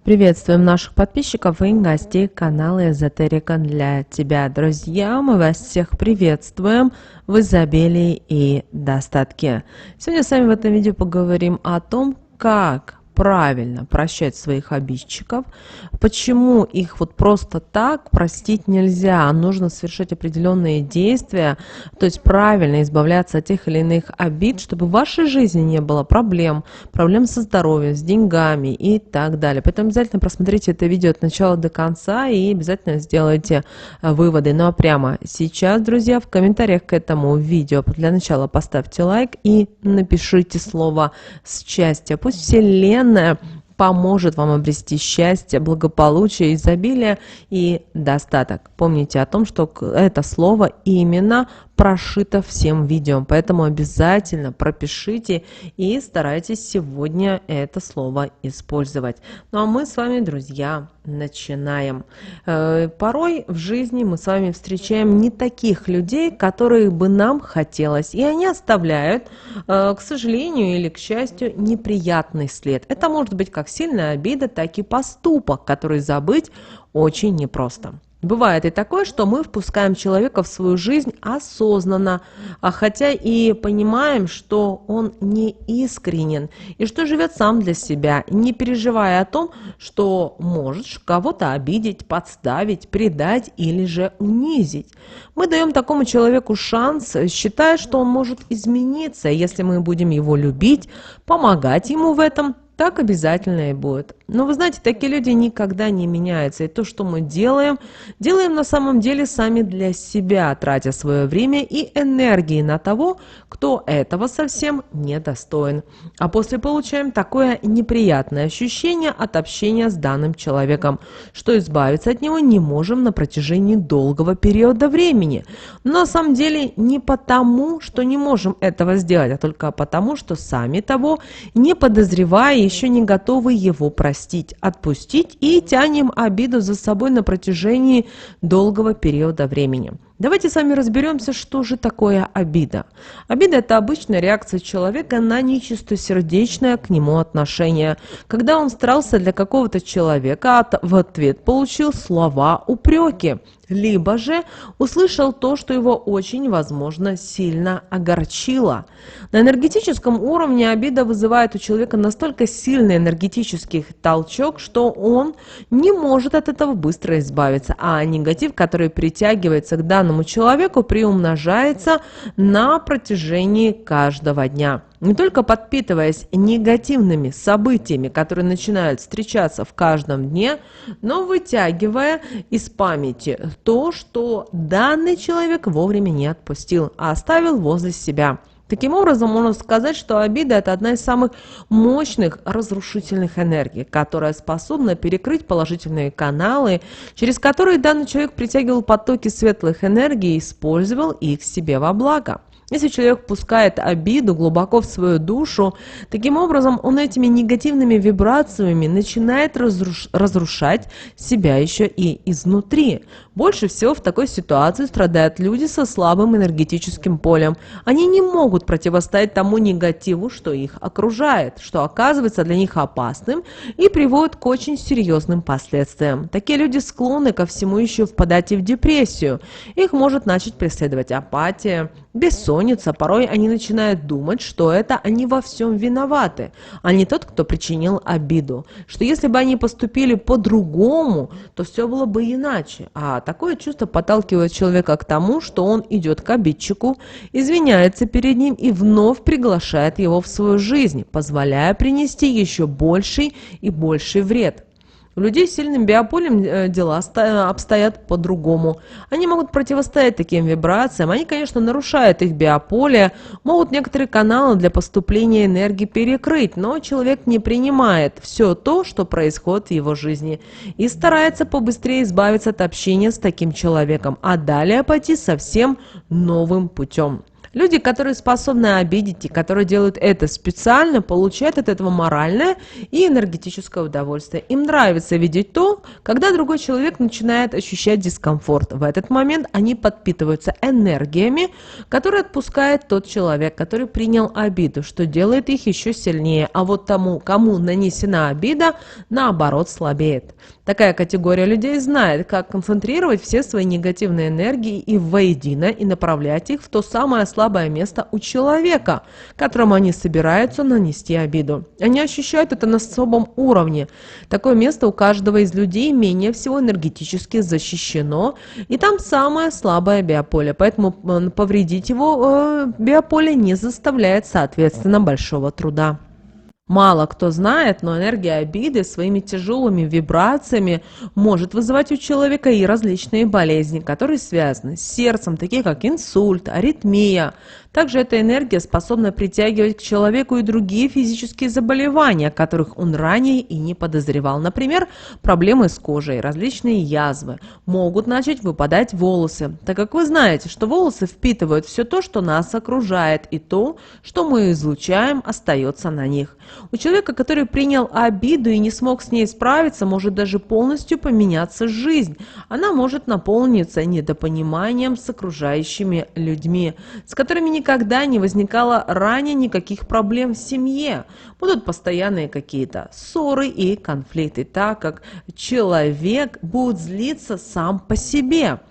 Приветствуем наших подписчиков и гостей канала Эзотерика для тебя. Друзья, мы вас всех приветствуем в изобилии и достатке. Сегодня с вами в этом видео поговорим о том, как правильно прощать своих обидчиков, почему их вот просто так простить нельзя, а нужно совершать определенные действия, то есть правильно избавляться от тех или иных обид, чтобы в вашей жизни не было проблем со здоровьем, с деньгами и так далее. Поэтому обязательно просмотрите это видео от начала до конца и обязательно сделайте выводы. Ну а прямо сейчас, друзья, в комментариях к этому видео для начала поставьте лайк и напишите слово «счастье». Пусть Вселенная поможет вам обрести счастье, благополучие, изобилие и достаток. Помните о том, что это слово именно прошито всем видео, поэтому обязательно пропишите и старайтесь сегодня это слово использовать. Ну а мы с вами, друзья, начинаем. Порой в жизни мы с вами встречаем не таких людей, которых бы нам хотелось, и они оставляют, к сожалению или к счастью, неприятный след. Это может быть как сильная обида, так и поступок, который забыть очень непросто. Бывает и такое, что мы впускаем человека в свою жизнь осознанно, хотя и понимаем, что он не искренен и что живет сам для себя, не переживая о том, что может кого-то обидеть, подставить, предать или же унизить. Мы даем такому человеку шанс, считая, что он может измениться, если мы будем его любить, помогать ему в этом. Так обязательно и будет. Но вы знаете, такие люди никогда не меняются. И то, что мы делаем на самом деле сами для себя, тратя свое время и энергии на того, кто этого совсем не достоин. А после получаем такое неприятное ощущение от общения с данным человеком, что избавиться от него не можем на протяжении долгого периода времени. Но на самом деле не потому, что не можем этого сделать, а только потому, что сами того не подозревая, еще не готовы его простить, отпустить и тянем обиду за собой на протяжении долгого периода времени. Давайте с вами разберемся, что же такое обида. Обида – это обычная реакция человека на нечистосердечное к нему отношение. Когда он старался для какого-то человека, а в ответ получил слова упреки, либо же услышал то, что его очень, возможно, сильно огорчило. На энергетическом уровне обида вызывает у человека настолько сильный энергетический толчок, что он не может от этого быстро избавиться, а негатив, который притягивается к данному человеку, приумножается на протяжении каждого дня. Не только подпитываясь негативными событиями, которые начинают встречаться в каждом дне, но вытягивая из памяти то, что данный человек вовремя не отпустил, а оставил возле себя. Таким образом, можно сказать, что обида – это одна из самых мощных разрушительных энергий, которая способна перекрыть положительные каналы, через которые данный человек притягивал потоки светлых энергий и использовал их себе во благо. Если человек впускает обиду глубоко в свою душу, таким образом он этими негативными вибрациями начинает разрушать себя еще и изнутри. Больше всего в такой ситуации страдают люди со слабым энергетическим полем. Они не могут противостоять тому негативу, что их окружает, что оказывается для них опасным и приводит к очень серьезным последствиям. Такие люди склонны ко всему еще впадать и в депрессию. Их может начать преследовать апатия, бессонница. Порой они начинают думать, что это они во всем виноваты, а не тот, кто причинил обиду. Что если бы они поступили по-другому, то все было бы иначе. А такое чувство подталкивает человека к тому, что он идет к обидчику, извиняется перед ним и вновь приглашает его в свою жизнь, позволяя принести еще больший и больший вред. У людей с сильным биополем дела обстоят по-другому. Они могут противостоять таким вибрациям. Они, конечно, нарушают их биополе, могут некоторые каналы для поступления энергии перекрыть, но человек не принимает все то, что происходит в его жизни, и старается побыстрее избавиться от общения с таким человеком, а далее пойти совсем новым путем. Люди, которые способны обидеть и которые делают это специально, получают от этого моральное и энергетическое удовольствие. Им нравится видеть то, когда другой человек начинает ощущать дискомфорт. В этот момент они подпитываются энергиями, которые отпускает тот человек, который принял обиду, что делает их еще сильнее. А вот тому, кому нанесена обида, наоборот, слабеет. Такая категория людей знает, как концентрировать все свои негативные энергии и воедино и направлять их в то самое слабое место у человека, которому они собираются нанести обиду. Они ощущают это на особом уровне. Такое место у каждого из людей менее всего энергетически защищено, и там самое слабое биополе, поэтому повредить его биополе не заставляет, соответственно, большого труда. Мало кто знает, но энергия обиды своими тяжелыми вибрациями может вызывать у человека и различные болезни, которые связаны с сердцем, такие как инсульт, аритмия. Также эта энергия способна притягивать к человеку и другие физические заболевания, которых он ранее и не подозревал. Например, проблемы с кожей, различные язвы, могут начать выпадать волосы, так как вы знаете, что волосы впитывают все то, что нас окружает, и то, что мы излучаем, остается на них. У человека, который принял обиду и не смог с ней справиться, может даже полностью поменяться жизнь. Она может наполниться недопониманием с окружающими людьми, с которыми никогда не возникало ранее никаких проблем в семье. Будут постоянные какие-то ссоры и конфликты, так как человек будет злиться сам по себе,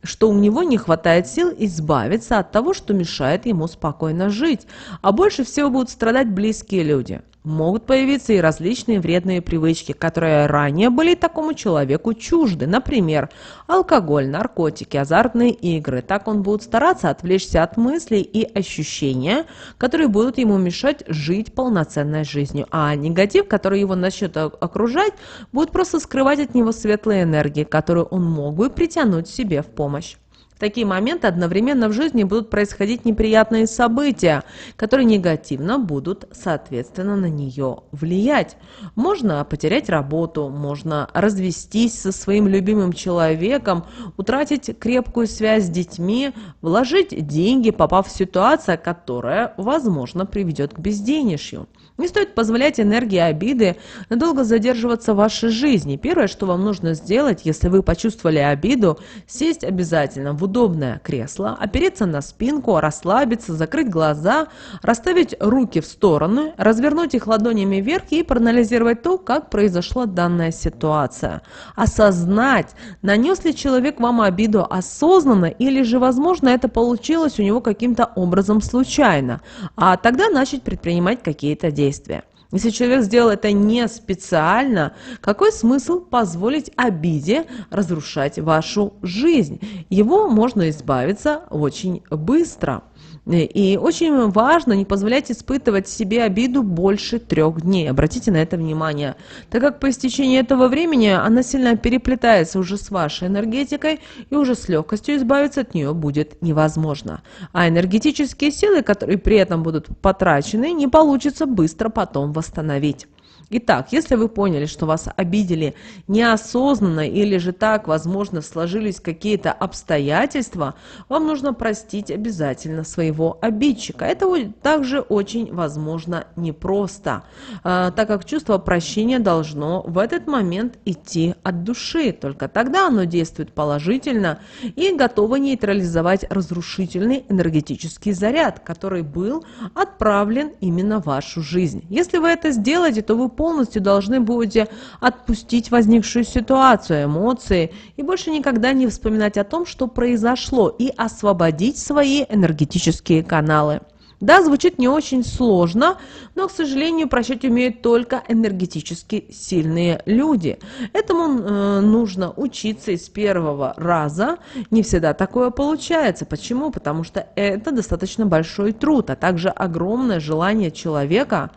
что у него не хватает сил избавиться от того, что мешает ему спокойно жить. А больше всего будут страдать близкие люди. Могут появиться и различные вредные привычки, которые ранее были такому человеку чужды. Например, алкоголь, наркотики, азартные игры. Так он будет стараться отвлечься от мыслей и ощущения, которые будут ему мешать жить полноценной жизнью. А негатив, который его начнет окружать, будет просто скрывать от него светлые энергии, которые он мог бы притянуть себе в помощь. В такие моменты одновременно в жизни будут происходить неприятные события, которые негативно будут, соответственно, на нее влиять. Можно потерять работу, можно развестись со своим любимым человеком, утратить крепкую связь с детьми, вложить деньги, попав в ситуацию, которая, возможно, приведет к безденежью. Не стоит позволять энергии обиды надолго задерживаться в вашей жизни. Первое, что вам нужно сделать, если вы почувствовали обиду, сесть обязательно в удобное кресло, опереться на спинку, расслабиться, закрыть глаза, расставить руки в стороны, развернуть их ладонями вверх и проанализировать то, как произошла данная ситуация. Осознать, нанес ли человек вам обиду осознанно или же, возможно, это получилось у него каким-то образом случайно, а тогда начать предпринимать какие-то действия. Если человек сделал это не специально, какой смысл позволить обиде разрушать вашу жизнь? Его можно избавиться очень быстро. И очень важно не позволять испытывать себе обиду больше 3 дней. Обратите на это внимание, так как по истечении этого времени она сильно переплетается уже с вашей энергетикой, и уже с легкостью избавиться от нее будет невозможно. А энергетические силы, которые при этом будут потрачены, не получится быстро потом восстановить. Итак, если вы поняли, что вас обидели неосознанно или же так, возможно, сложились какие-то обстоятельства, вам нужно простить обязательно своего обидчика. Это также очень, возможно, непросто, так как чувство прощения должно в этот момент идти от души. Только тогда оно действует положительно и готово нейтрализовать разрушительный энергетический заряд, который был отправлен именно в вашу жизнь. Если вы это сделаете, то вы полностью должны будете отпустить возникшую ситуацию, эмоции и больше никогда не вспоминать о том, что произошло, и освободить свои энергетические каналы. Да, звучит не очень сложно, но, к сожалению, прощать умеют только энергетически сильные люди. Этому нужно учиться из первого раза. Не всегда такое получается. Почему? Потому что это достаточно большой труд, а также огромное желание человека.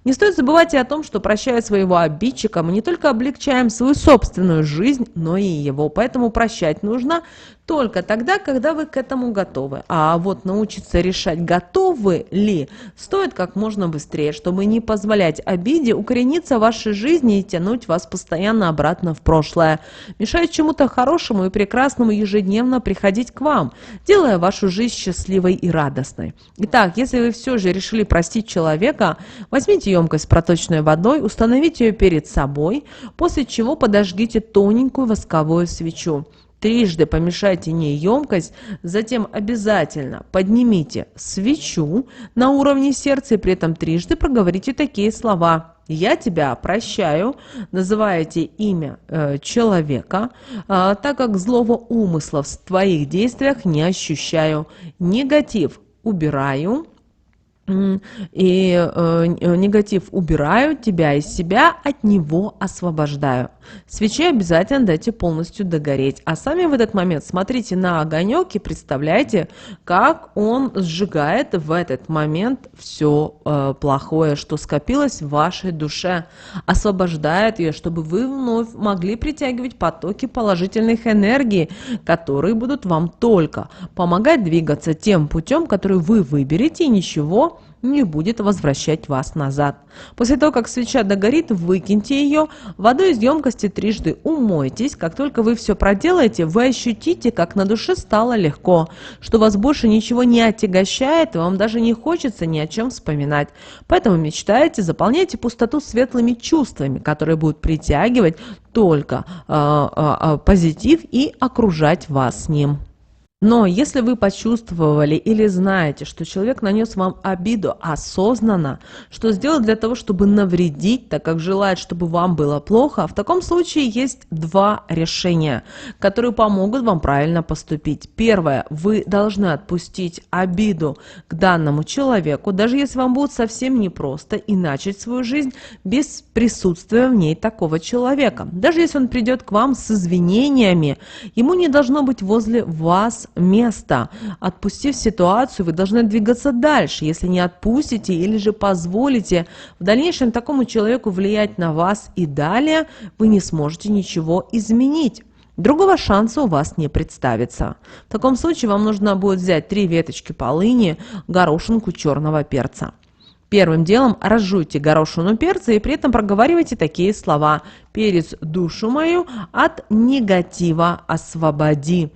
Не стоит забывать и о том, что, прощая своего обидчика, мы не только облегчаем свою собственную жизнь, но и его. Поэтому прощать нужно только тогда, когда вы к этому готовы. А вот научиться решать, готовы ли, стоит как можно быстрее, чтобы не позволять обиде укорениться в вашей жизни и тянуть вас постоянно обратно в прошлое, мешать чему-то хорошему и прекрасному ежедневно приходить к вам, делая вашу жизнь счастливой и радостной. Итак, если вы все же решили простить человека, возьмите емкость с проточной водой, установите ее перед собой, после чего подожгите тоненькую восковую свечу. Трижды помешайте ней емкость, затем обязательно поднимите свечу на уровне сердца и при этом трижды проговорите такие слова: «Я тебя прощаю», называете имя человека, так как злого умысла в твоих действиях не ощущаю. Негатив убираю. Негатив убираю, тебя из себя, от него освобождаю. Свечи обязательно дайте полностью догореть, а сами в этот момент смотрите на огонек и представляйте, как он сжигает в этот момент все плохое, что скопилось в вашей душе, освобождает ее, чтобы вы вновь могли притягивать потоки положительных энергий, которые будут вам только помогать двигаться тем путем, который вы выберете, и ничего не будет возвращать вас назад. После того, как свеча догорит, выкиньте ее, водой из емкости трижды умойтесь. Как только вы все проделаете, вы ощутите, как на душе стало легко, что вас больше ничего не отягощает, и вам даже не хочется ни о чем вспоминать. Поэтому мечтайте, заполняйте пустоту светлыми чувствами, которые будут притягивать только позитив и окружать вас с ним. Но если вы почувствовали или знаете, что человек нанес вам обиду осознанно, что сделал для того, чтобы навредить, так как желает, чтобы вам было плохо, в таком случае есть два решения, которые помогут вам правильно поступить. Первое. Вы должны отпустить обиду к данному человеку, даже если вам будет совсем непросто, и начать свою жизнь без присутствия в ней такого человека. Даже если он придет к вам с извинениями, ему не должно быть возле вас место. Отпустив ситуацию, вы должны двигаться дальше. Если не отпустите или же позволите в дальнейшем такому человеку влиять на вас и далее, вы не сможете ничего изменить. Другого шанса у вас не представится. В таком случае вам нужно будет взять 3 веточки полыни, горошинку черного перца. Первым делом разжуйте горошину перца и при этом проговаривайте такие слова: «Перец душу мою от негатива освободи.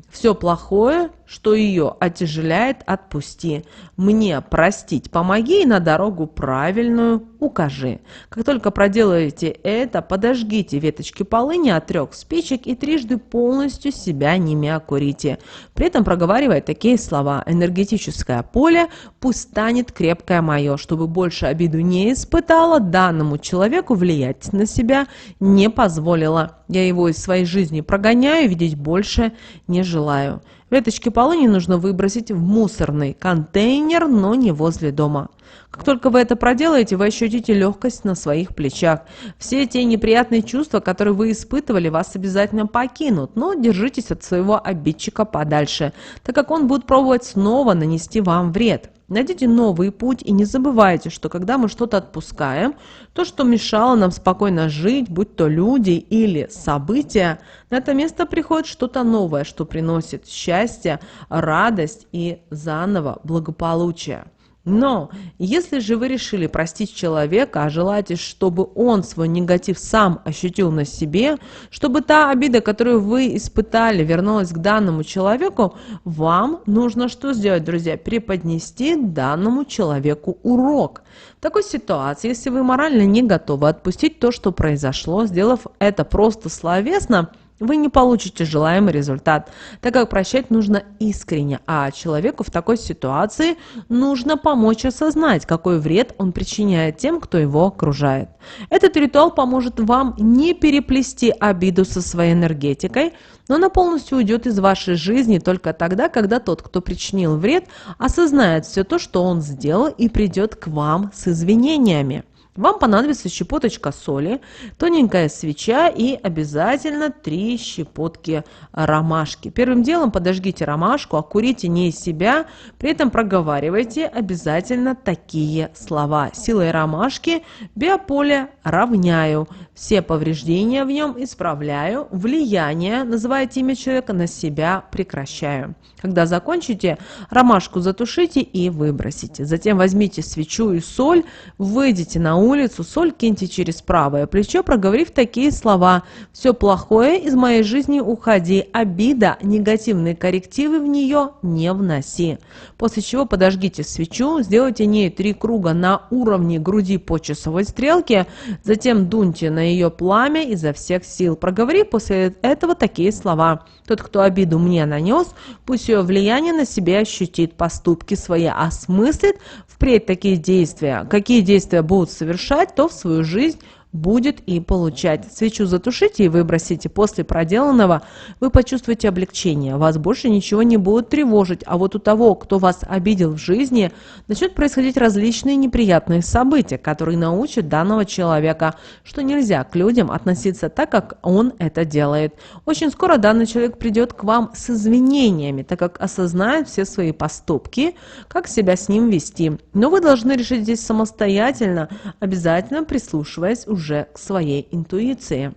Все плохое, что ее отяжеляет, отпусти. Мне простить помоги и на дорогу правильную укажи». Как только проделаете это, подожгите веточки полыни от 3 спичек и трижды полностью себя ними окурите. При этом проговаривая такие слова: «Энергетическое поле пусть станет крепкое мое, чтобы больше обиду не испытала, данному человеку влиять на себя не позволила. Я его из своей жизни прогоняю, видеть больше не желаю». Веточки полыни нужно выбросить в мусорный контейнер, но не возле дома. Как только вы это проделаете, вы ощутите легкость на своих плечах. Все те неприятные чувства, которые вы испытывали, вас обязательно покинут, но держитесь от своего обидчика подальше, так как он будет пробовать снова нанести вам вред. Найдите новый путь и не забывайте, что когда мы что-то отпускаем, то, что мешало нам спокойно жить, будь то люди или события, на это место приходит что-то новое, что приносит счастье, радость и заново благополучие. Но если же вы решили простить человека, а желаете, чтобы он свой негатив сам ощутил на себе, чтобы та обида, которую вы испытали, вернулась к данному человеку, вам нужно что сделать, друзья? Преподнести данному человеку урок. В такой ситуации, если вы морально не готовы отпустить то, что произошло, сделав это просто словесно, вы не получите желаемый результат, так как прощать нужно искренне, а человеку в такой ситуации нужно помочь осознать, какой вред он причиняет тем, кто его окружает. Этот ритуал поможет вам не переплести обиду со своей энергетикой, но она полностью уйдет из вашей жизни только тогда, когда тот, кто причинил вред, осознает все то, что он сделал, и придет к вам с извинениями. Вам понадобится щепоточка соли, тоненькая свеча и обязательно 3 щепотки ромашки. Первым делом подожгите ромашку, окурите не из себя, при этом проговаривайте обязательно такие слова. Силой ромашки биополе равняю, все повреждения в нем исправляю, влияние, называйте имя человека, на себя прекращаю. Когда закончите, ромашку затушите и выбросите. Затем возьмите свечу и соль, выйдите на улицу, соль киньте через правое плечо, проговорив такие слова: «Все плохое из моей жизни уходи, обида, негативные коррективы в нее не вноси». После чего подожгите свечу, сделайте ней 3 круга на уровне груди по часовой стрелке, затем дуньте на ее пламя изо всех сил, проговорив после этого такие слова: «Тот, кто обиду мне нанес, пусть ее влияние на себя ощутит, поступки свои осмыслит, впредь такие действия, какие действия будут совершать, то в свою жизнь будет и получать». Свечу затушите и выбросите. После проделанного вы почувствуете облегчение. Вас больше ничего не будет тревожить. А вот у того, кто вас обидел в жизни, начнут происходить различные неприятные события, которые научат данного человека, что нельзя к людям относиться так, как он это делает. Очень скоро данный человек придет к вам с извинениями, так как осознает все свои поступки, как себя с ним вести. Но вы должны решить здесь самостоятельно, обязательно прислушиваясь уже к своей интуиции.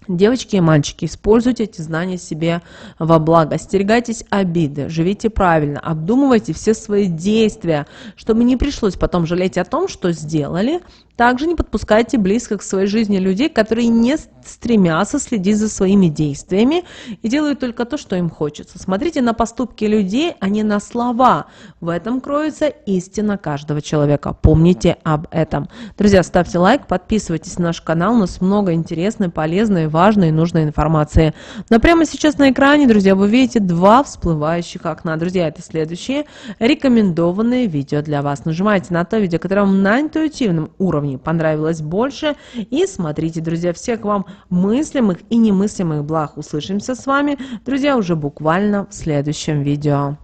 Девочки и мальчики, используйте эти знания себе во благо. Остерегайтесь обиды, живите правильно, обдумывайте все свои действия, чтобы не пришлось потом жалеть о том, что сделали. Также не подпускайте близко к своей жизни людей, которые не стремятся следить за своими действиями и делают только то, что им хочется. Смотрите на поступки людей, а не на слова. В этом кроется истина каждого человека. Помните об этом. Друзья, ставьте лайк, подписывайтесь на наш канал. У нас много интересной, полезной, важной и нужной информации. Но прямо сейчас на экране, друзья, вы видите 2 всплывающих окна. Друзья, это следующие рекомендованные видео для вас. Нажимайте на то видео, которое вам на интуитивном уровне понравилось больше, и смотрите, друзья. Всех вам мыслимых и немыслимых благ. Услышимся с вами, друзья, уже буквально в следующем видео.